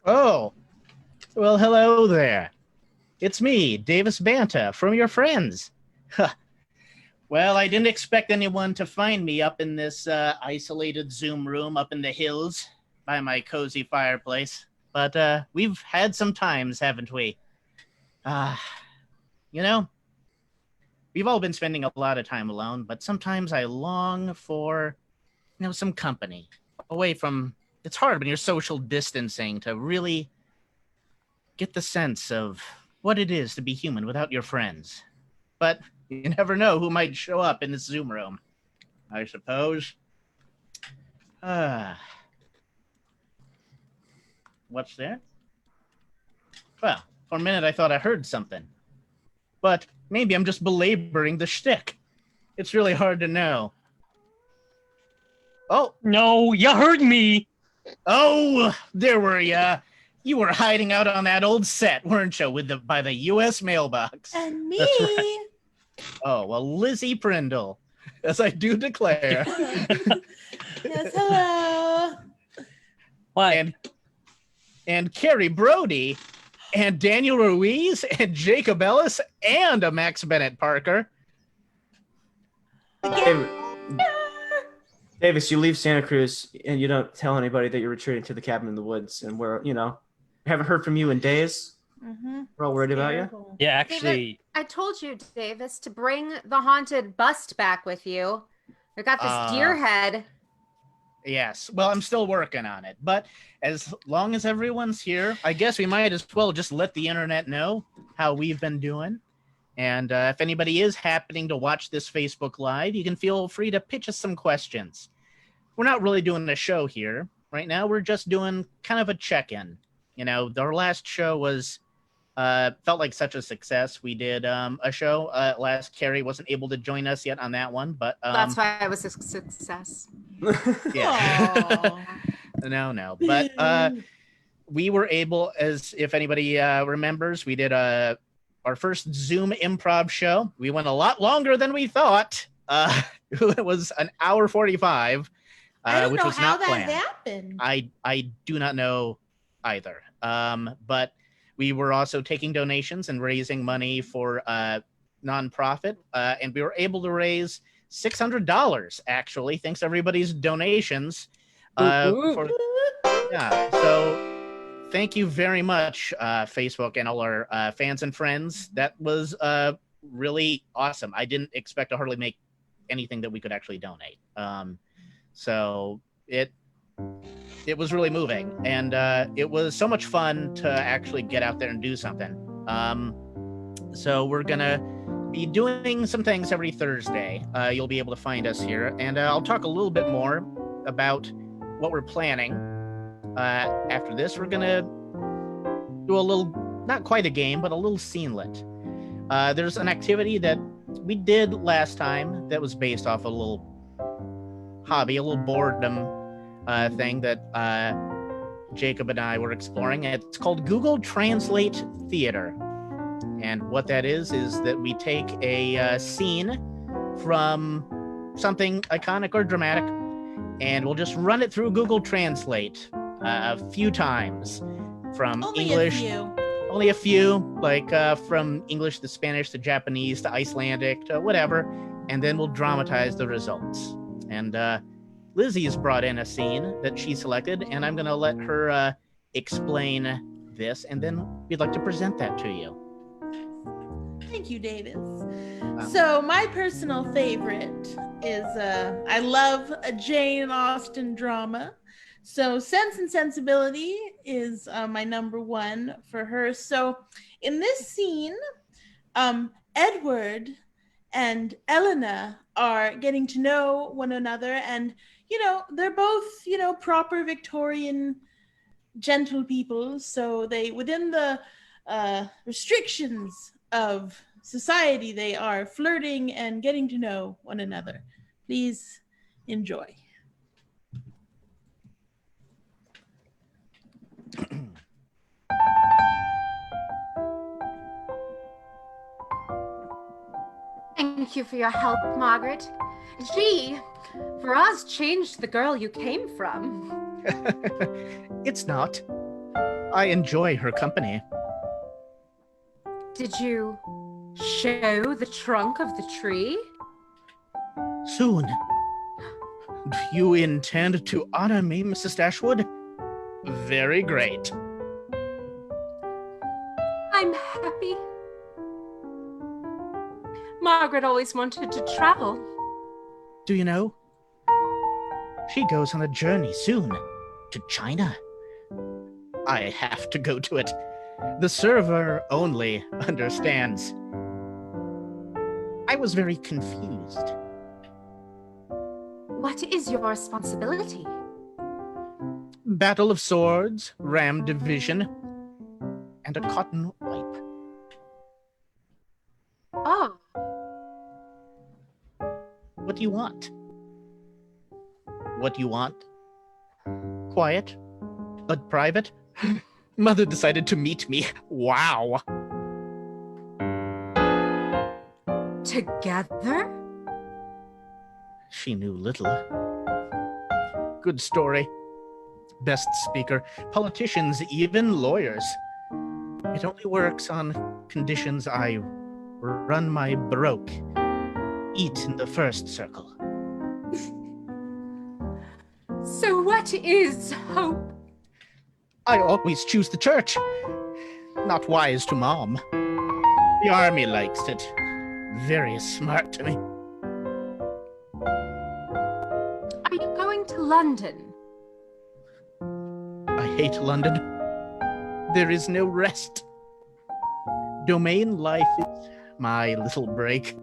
Oh, well, hello there. It's me, Davis Banta, from your friends. Well, I didn't expect anyone to find me up in this isolated Zoom room up in the hills by my cozy fireplace. But we've had some times, haven't we? Uh, you know, we've all been spending a lot of time alone, but sometimes I long for, some company away from. It's hard when you're social distancing to really get the sense of what it is to be human without your friends. But you never know who might show up in this Zoom room, I suppose. Uh, what's that? Well, for a minute I thought I heard something. But maybe I'm just belaboring the shtick. It's really hard to know. Oh, No, you heard me. oh, there were ya. You were hiding out on that old set, weren't you, by the U.S. mailbox? And me. That's right. Oh, well, Lizzie Prindle, as I do declare. Yes, hello. What? And Carrie Brody, and Daniel Ruiz, and Jacob Ellis, and a Max Bennett Parker. Davis, you leave Santa Cruz and you don't tell anybody that you're retreating to the cabin in the woods, and haven't heard from you in days. Mm-hmm. We're all worried about you. Yeah, actually, I told you, Davis, to bring the haunted bust back with you. We got this deer head. Yes, well, I'm still working on it, but as long as everyone's here, I guess we might as well just let the internet know how we've been doing. And if anybody is happening to watch this Facebook Live, you can feel free to pitch us some questions. We're not really doing a show here. Right now, we're just doing kind of a check-in. Our last show was felt like such a success. We did a show last. Carrie wasn't able to join us yet on that one, but that's why it was a success. Yeah. No, but we were able, as if anybody remembers, we did our first Zoom improv show. We went a lot longer than we thought. It was an hour 45, I don't which know was how not that planned. happened. I do not know either. But we were also taking donations and raising money for nonprofit, and we were able to raise $600 actually, thanks to everybody's donations. So thank you very much, Facebook and all our fans and friends. That was really awesome. I didn't expect to hardly make anything that we could actually donate. So it was really moving, and it was so much fun to actually get out there and do something. So we're gonna be doing some things every Thursday. You'll be able to find us here, and I'll talk a little bit more about what we're planning. After this, we're gonna do a little, not quite a game, but a little scenelet. There's an activity that we did last time that was based off a little hobby, a little boredom thing that Jacob and I were exploring. It's called Google Translate Theater. And what that is that we take a scene from something iconic or dramatic, and we'll just run it through Google Translate a few times from English. Only a few, like from English to Spanish to Japanese to Icelandic to whatever, and then we'll dramatize the results. And Lizzie's brought in a scene that she selected, and I'm going to let her explain this, and then we'd like to present that to you. Thank you, Davis. So my personal favorite is, I love a Jane Austen drama. So Sense and Sensibility is my number one for her. So in this scene, Edward and Elena are getting to know one another, and they're both proper Victorian gentle people. So they, within the restrictions of society, they are flirting and getting to know one another. Please enjoy. Thank you for your help, Margaret. She, for us, changed the girl you came from. It's not. I enjoy her company. Did you show the trunk of the tree? Soon. Do you intend to honor me, Mrs. Dashwood? Very great. I'm happy. Margaret always wanted to travel. Do you know? She goes on a journey soon to China. I have to go to it. The server only understands. I was very confused. What is your responsibility? Battle of Swords, Ram Division, and a cotton wipe. Oh, What do you want? What do you want? Quiet, but private? Mother decided to meet me. Wow. together? She knew little. Good story. Best speaker, politicians, even lawyers. It only works on conditions I run my baroque. Eat in the first circle. So what is hope? I always choose the church. Not wise to Mom. The army likes it. Very smart to me. Are you going to London? I hate London. There is no rest. Domain life is my little break.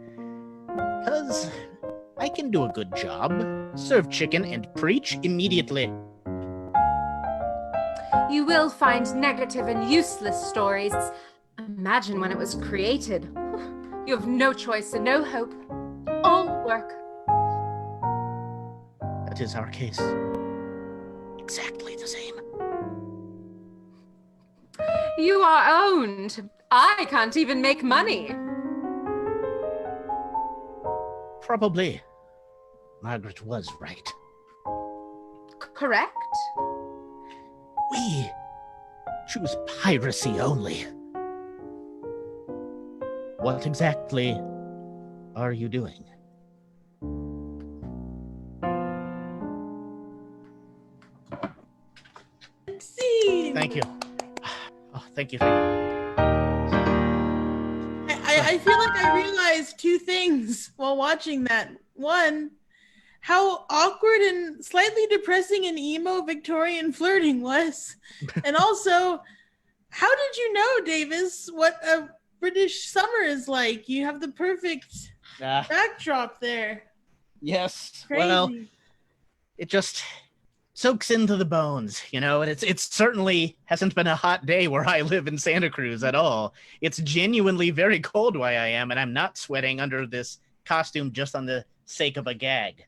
'Cause I can do a good job. Serve chicken and preach immediately. You will find negative and useless stories. Imagine when it was created. You have no choice and no hope. All work. That is our case. Exactly the same. You are owned. I can't even make money. Probably. Margaret was right. Correct? We choose piracy only. What exactly are you doing? See, Thank you. Oh, thank you. Thank you. I feel like I realized two things while watching that. One, how awkward and slightly depressing and emo Victorian flirting was. And also, how did you know, Davis, what a British summer is like? You have the perfect backdrop there. Yes. Crazy. Well, it just soaks into the bones, you know, and it's certainly hasn't been a hot day where I live in Santa Cruz at all. It's genuinely very cold where I am, and I'm not sweating under this costume just on the sake of a gag.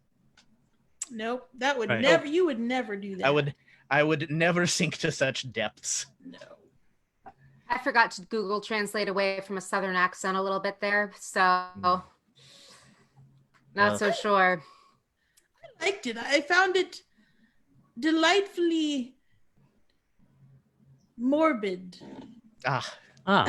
Nope, that would Right. never. You would never do that. I would never sink to such depths. No. I forgot to Google Translate away from a Southern accent a little bit there, so not Well. so sure. I liked it. I found it delightfully morbid. Ah, Ah,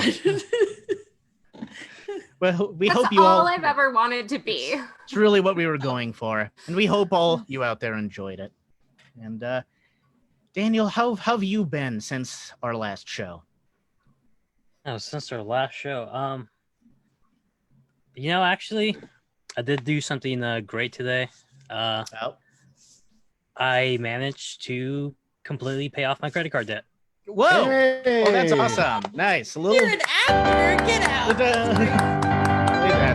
well, we That's hope you all. I've ever wanted to be. It's really what we were going for, and we hope all you out there enjoyed it. And Daniel, how have you been since our last show? no, since our last show, actually, I did do something great today. Well, I managed to completely pay off my credit card debt. whoa! Hey! Oh, that's awesome. Nice. A little. You're an actor. Get out. Yeah,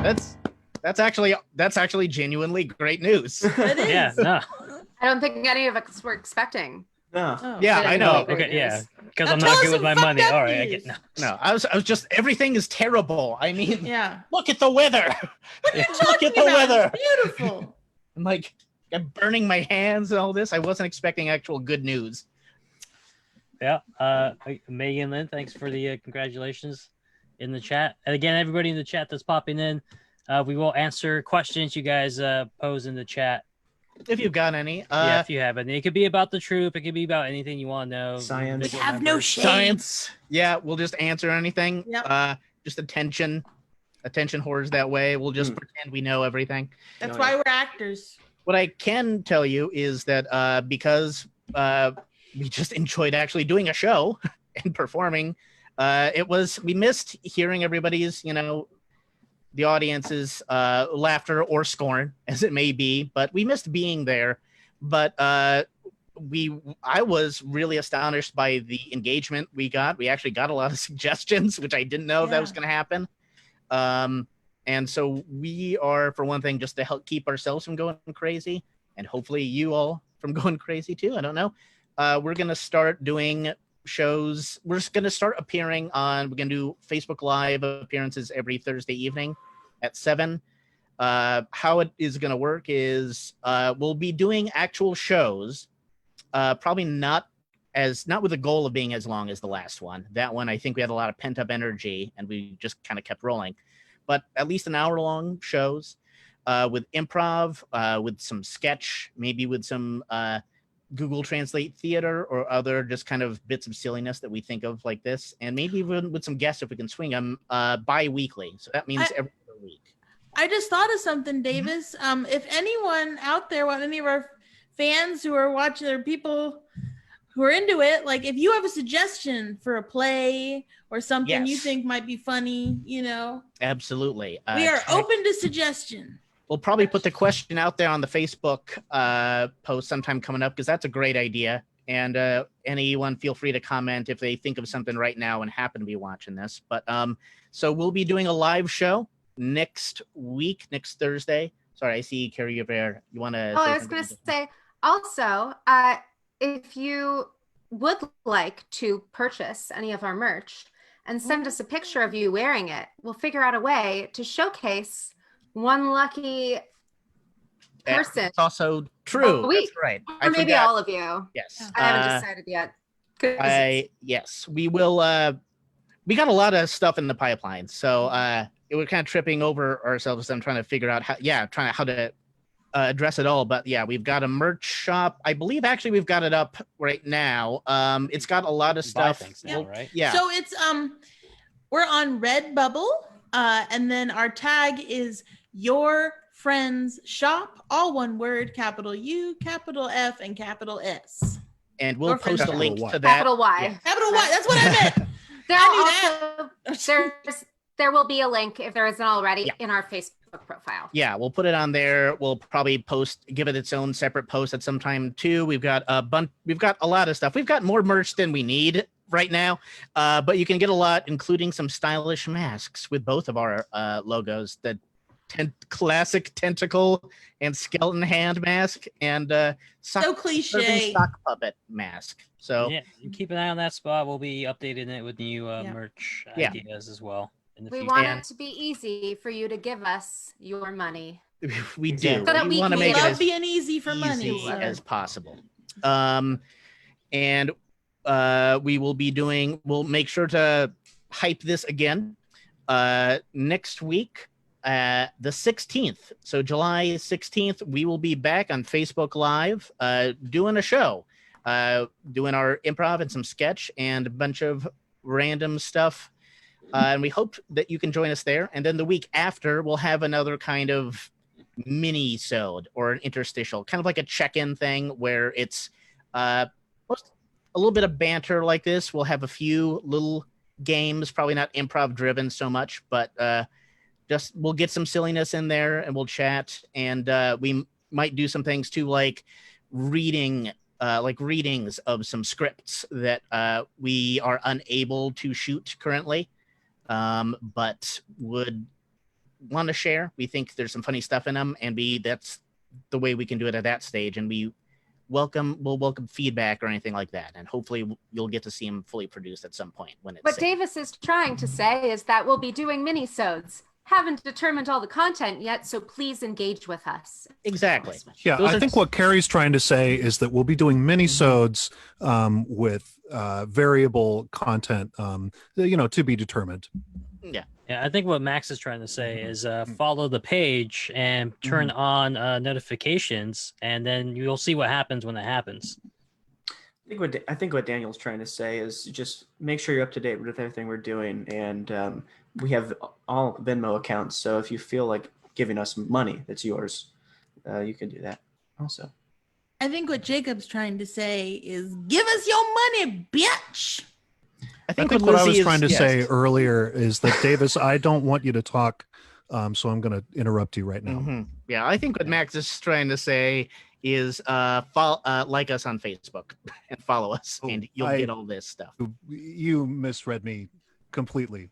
that's actually genuinely great news. It is. Yeah, no, I don't think any of us were expecting. No. Oh. Yeah, I know. Great okay, yeah, news. because Now I'm tell not us good with some my fucked money. up All right, I news. get no. No, I was just everything is terrible. I mean, Yeah. look at the weather. Look at the About weather. it's beautiful. I'm like, I'm burning my hands and all this. I wasn't expecting actual good news. Yeah, Megan Lynn, thanks for the congratulations in the chat. And again, everybody in the chat that's popping in, we will answer questions you guys pose in the chat if you've got any. Yeah, if you have any. It could be about the troop. It could be about anything you want to know. Science. Individual We have no members. shame. Science. Yeah, we'll just answer anything. Yep. Just attention whores that way. We'll just pretend we know everything. That's No, why we're actors. What I can tell you is that because we just enjoyed actually doing a show and performing, we missed hearing everybody's, the audience's laughter or scorn, as it may be, but we missed being there. But I was really astonished by the engagement we got. We actually got a lot of suggestions, which I didn't know that was going to happen. And so we are, for one thing, just to help keep ourselves from going crazy, and hopefully you all from going crazy too. I don't know. We're going to start doing shows. We're just going to start appearing we're going to do Facebook Live appearances every Thursday evening at 7. How it is going to work is we'll be doing actual shows, probably not with the goal of being as long as the last one. That one, I think we had a lot of pent up energy and we just kind of kept rolling, but at least an hour long shows with improv, with some sketch, maybe with some Google Translate theater or other just kind of bits of silliness that we think of like this, and maybe even with some guests if we can swing them bi-weekly. So that means every other week. I just thought of something, Davis. If anyone out there, any of our fans who are watching, or people who are into it, like if you have a suggestion for a play or something you think might be funny, Absolutely. we are open to suggestion. We'll probably put the question out there on the Facebook post sometime coming up, because that's a great idea. And anyone feel free to comment if they think of something right now and happen to be watching this. But so we'll be doing a live show next week, next Thursday. Sorry, I see Carrie Yver. You want to? Oh, I was going to say also, if you would like to purchase any of our merch and send us a picture of you wearing it, we'll figure out a way to showcase one lucky person. It's also true. That's right. Or maybe all of you. Yes. I haven't decided yet. Yes, we will. We got a lot of stuff in the pipeline, so we're kind of tripping over ourselves. I'm trying to figure out how to address it all. But yeah, we've got a merch shop. I believe actually we've got it up right now. It's got a lot of stuff. Now, right? Yeah. So it's we're on Redbubble, and then our tag is Your Friends Shop, all one word, capital U, capital F, and capital S. And we'll post a link to that. Capital Y. Yeah. Capital Y. That's what I meant. There will be a link, if there isn't already, in our Facebook profile. Yeah, we'll put it on there. We'll probably give it its own separate post at some time too. We've got a lot of stuff. We've got more merch than we need right now, but you can get a lot, including some stylish masks with both of our logos: the classic tentacle and skeleton hand mask, and So cliche sock puppet mask. So yeah, you keep an eye on that spot. We'll be updating it with new merch ideas as well. We want it to be easy for you to give us your money. We do. So that we want to can make it love as being easy for money as possible. And we'll make sure to hype this again next week, the 16th. So July 16th, we will be back on Facebook Live doing a show, doing our improv and some sketch and a bunch of random stuff. And we hope that you can join us there. And then the week after, we'll have another kind of mini-sode or an interstitial, kind of like a check-in thing where it's a little bit of banter like this. We'll have a few little games, probably not improv-driven so much, but just we'll get some silliness in there and we'll chat. And we might do some things too, like readings of some scripts that we are unable to shoot currently. But would want to share. We think there's some funny stuff in them, and that's the way we can do it at that stage. And we'll welcome feedback or anything like that. And hopefully you'll get to see them fully produced at some point when it's What safe. Davis is trying to say is that we'll be doing mini-sodes. Haven't determined all the content yet, so please engage with us. Exactly. Yeah, Those I are- think what Carrie's trying to say is that we'll be doing mini-sodes with variable content, to be determined. Yeah. Yeah, I think what Max is trying to say is follow the page and turn on notifications, and then you'll see what happens when it happens. I think what Daniel's trying to say is just make sure you're up to date with everything we're doing, and we have all Venmo accounts. So if you feel like giving us money that's yours, you can do that also. I think what Jacob's trying to say is, give us your money, bitch. I think what I was trying to say earlier is that, Davis, I don't want you to talk, so I'm going to interrupt you right now. Yeah, I think what Max is trying to say is like us on Facebook and follow us, and you'll get all this stuff. You misread me completely,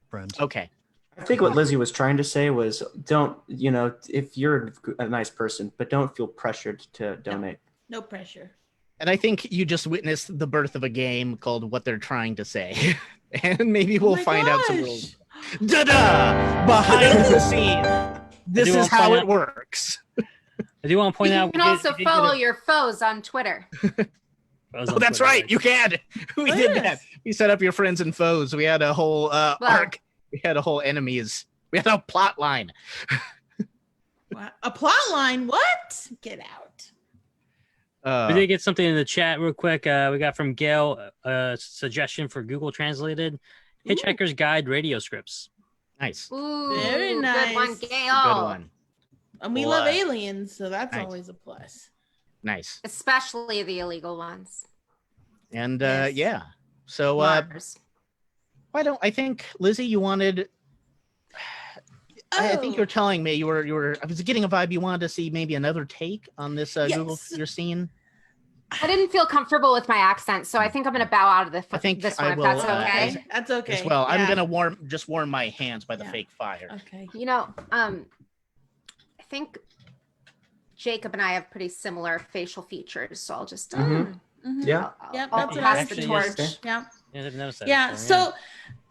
friend. Okay. I think what Lizzie was trying to say was, don't, if you're a nice person, but don't feel pressured to donate. No pressure. And I think you just witnessed the birth of a game called What They're Trying to Say. And maybe we'll find out some rules. Da-da! Behind the scene. This is how it works. I do want to point out. You can also follow your foes on Twitter. Oh, that's right. You can. We did that. We set up your friends and foes. We had a whole arc. We had a whole enemies. We had a plot line. A plot line? What? Get out. We did get something in the chat real quick. We got from Gail a suggestion for Google Translated Hitchhiker's Guide radio scripts. Nice. Ooh, very nice. Good one, Gail. Good one. And we love aliens, so that's always a plus. Nice. Especially the illegal ones. And yeah. So why don't I think, Lizzie, you wanted I think you're telling me you were I was getting a vibe you wanted to see maybe another take on this Google your scene. I didn't feel comfortable with my accent, so I think I'm going to bow out of this one. If that's okay. That's okay. As well, I'm going to warm my hands by the fake fire. Okay. I think Jacob and I have pretty similar facial features, so I'll just I'll pass the torch. Yeah. So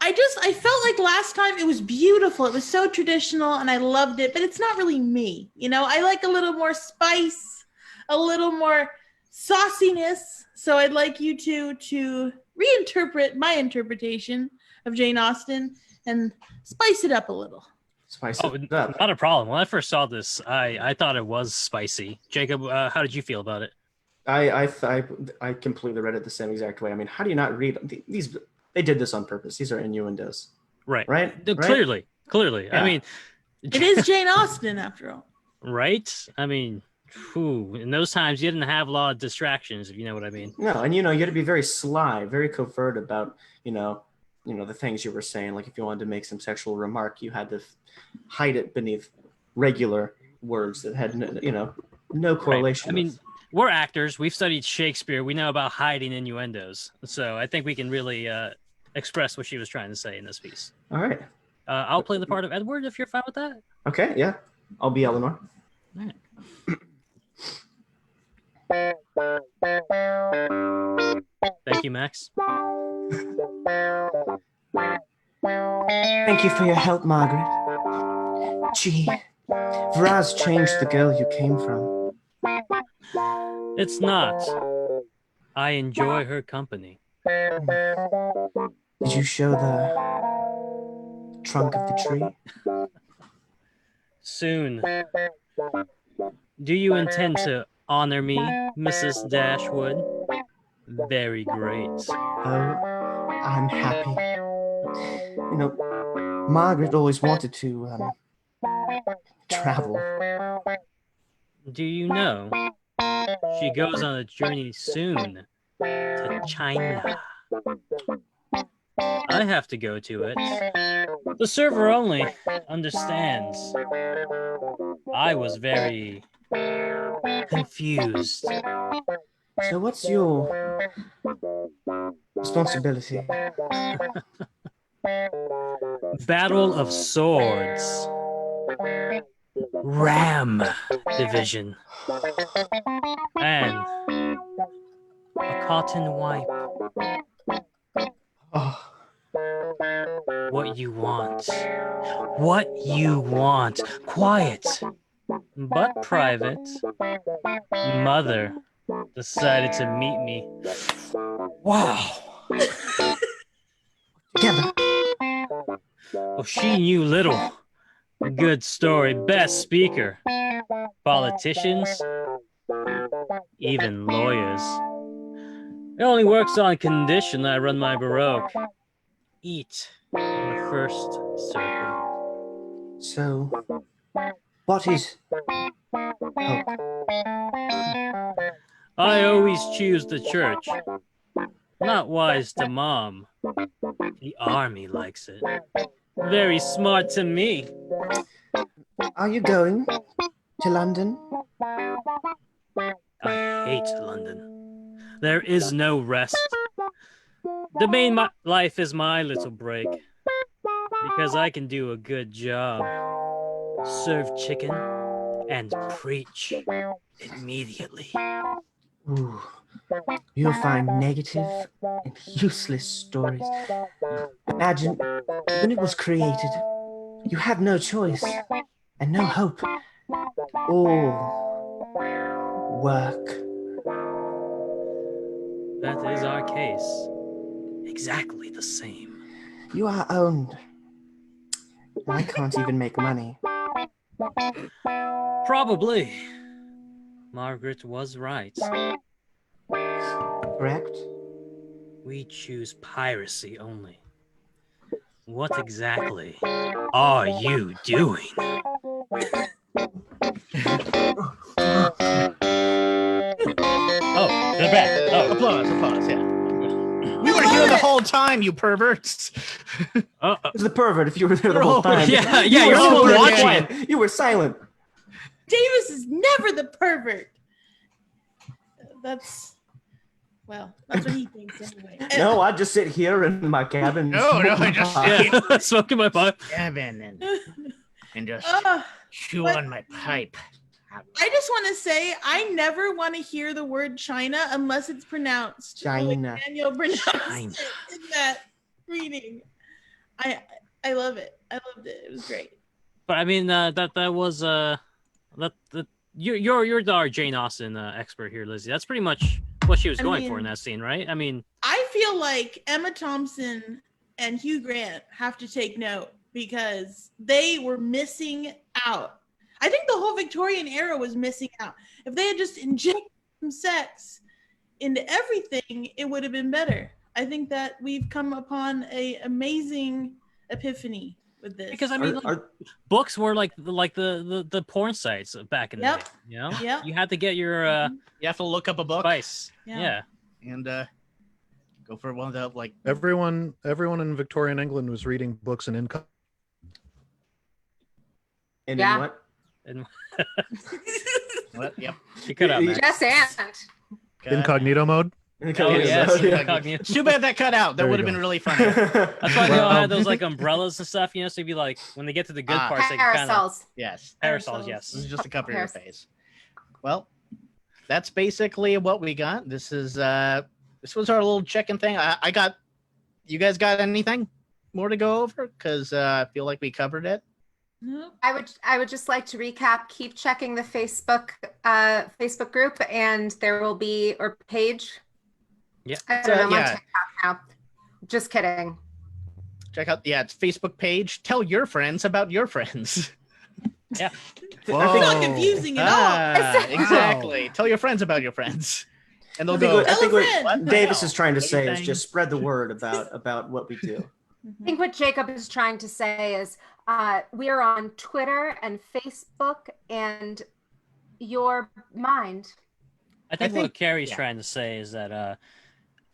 I felt like last time it was beautiful. It was so traditional and I loved it, but it's not really me. I like a little more spice, a little more sauciness. So I'd like you to reinterpret my interpretation of Jane Austen and spice it up a little. Spice it up. Not a problem. When I first saw this, I thought it was spicy. Jacob, how did you feel about it? I completely read it the same exact way. I mean, how do you not read these? They did this on purpose. These are innuendos. Right. Clearly. Yeah. I mean, it is Jane Austen after all. Right? I mean, in those times you didn't have a lot of distractions, if you know what I mean. No, and you had to be very sly, very covert about, the things you were saying. Like if you wanted to make some sexual remark, you had to hide it beneath regular words that had no correlation. Right. I mean, we're actors. We've studied Shakespeare. We know about hiding innuendos. So I think we can really express what she was trying to say in this piece. All right. I'll play the part of Edward if you're fine with that. Okay, yeah. I'll be Eleanor. All right. Thank you, Max. Thank you for your help, Margaret. Gee, Vraz changed the girl you came from. It's not. I enjoy her company. Did you show the trunk of the tree? Soon. Do you intend to honor me, Mrs. Dashwood? Very great. Oh, I'm happy. Margaret always wanted to travel. Do you know? She goes on a journey soon to China. I have to go to it. The server only understands. I was very confused. So what's your responsibility? Battle of Swords. Ram Division. And a cotton wipe. Oh. What you want. What you want. Quiet. But private. Mother decided to meet me. Wow. Together. Well, she knew little. Good story, best speaker. Politicians, even lawyers. It only works on condition I run my baroque. Eat in the first circle. So, what is hope? I always choose the church. Not wise to mom. The army likes it. Very smart to me. Are you going to London? I hate London. There is no rest. The main life is my little break. Because I can do a good job. Serve chicken and preach immediately. Ooh. You'll find negative and useless stories. Imagine when it was created, you had no choice and no hope. All work. That is our case. Exactly the same. You are owned. I can't even make money. Probably. Margaret was right. Correct? We choose piracy only. What exactly are you doing? Oh, they're back. Oh, Applause, yeah. We were here the whole time, you perverts. It's the pervert if you were there the whole time. Yeah, you're all watching. quiet. You were silent. Davis is never the pervert. That's what he thinks anyway. No, I just sit here in my cabin. Smoking my pipe. Cabin and just chew on my pipe. I just want to say I never want to hear the word China unless it's pronounced China. like Daniel pronounced it in that reading. I love it. I loved it. It was great. But I mean, that was you're our Jane Austen expert here, Lizzie. That's pretty much what she was going for in that scene, right? I mean, I feel like Emma Thompson and Hugh Grant have to take note because they were missing out. I think the whole Victorian era was missing out. If they had just injected some sex into everything, it would have been better. I think that we've come upon an amazing epiphany with this. Because I mean, books were like the porn sites back in the day. You know, you had to get your you have to look up a book. Spice. Yeah. And go for one of the like. Everyone in Victorian England was reading books in income. And in what? What? Yep. You could have Just and incognito mode. Incognito. Too bad that cut out. That would have been really funny. That's why they all had those like umbrellas and stuff, you know. So you'd be like, when they get to the good parts, they kind of parasols. Yes, this is just to cover your face. Well, that's basically what we got. This was our little check-in thing. I got. You guys got anything more to go over? Because I feel like we covered it. I would just like to recap. Keep checking the Facebook group, and there will be or page. Yeah, I don't know my TikTok now. Just kidding. Check out it's Facebook page. Tell your friends about your friends. Yeah, it's not confusing at all. Exactly. Tell your friends about your friends, and they'll go. I think what Davis is trying to say is just spread the word about what we do. I think what Jacob is trying to say is we are on Twitter and Facebook and your mind. I think what Carrie's trying to say is that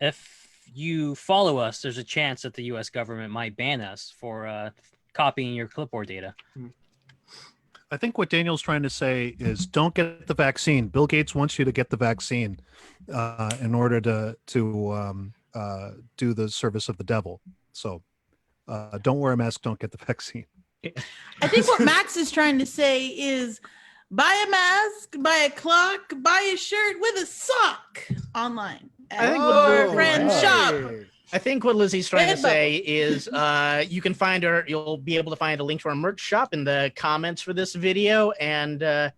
if you follow us, there's a chance that the U.S. government might ban us for copying your clipboard data. I think what Daniel's trying to say is don't get the vaccine. Bill Gates wants you to get the vaccine in order to do the service of the devil. So don't wear a mask, don't get the vaccine. I think what Max is trying to say is buy a mask, buy a clock, buy a shirt with a sock online. I think your friend's shop. I think what Lizzie's trying to say is you can find you'll be able to find a link to our merch shop in the comments for this video, and have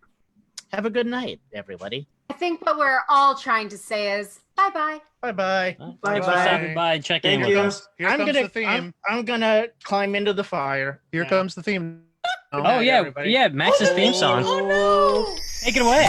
a good night, everybody. I think what we're all trying to say is Bye-bye. Bye-bye. Bye-bye. Stop by and check in Thank with you. us. Here comes the theme. I'm gonna climb into the fire. Here Yeah. comes the theme. Oh night, yeah, everybody. yeah, Max's theme song. Oh no! Take it away.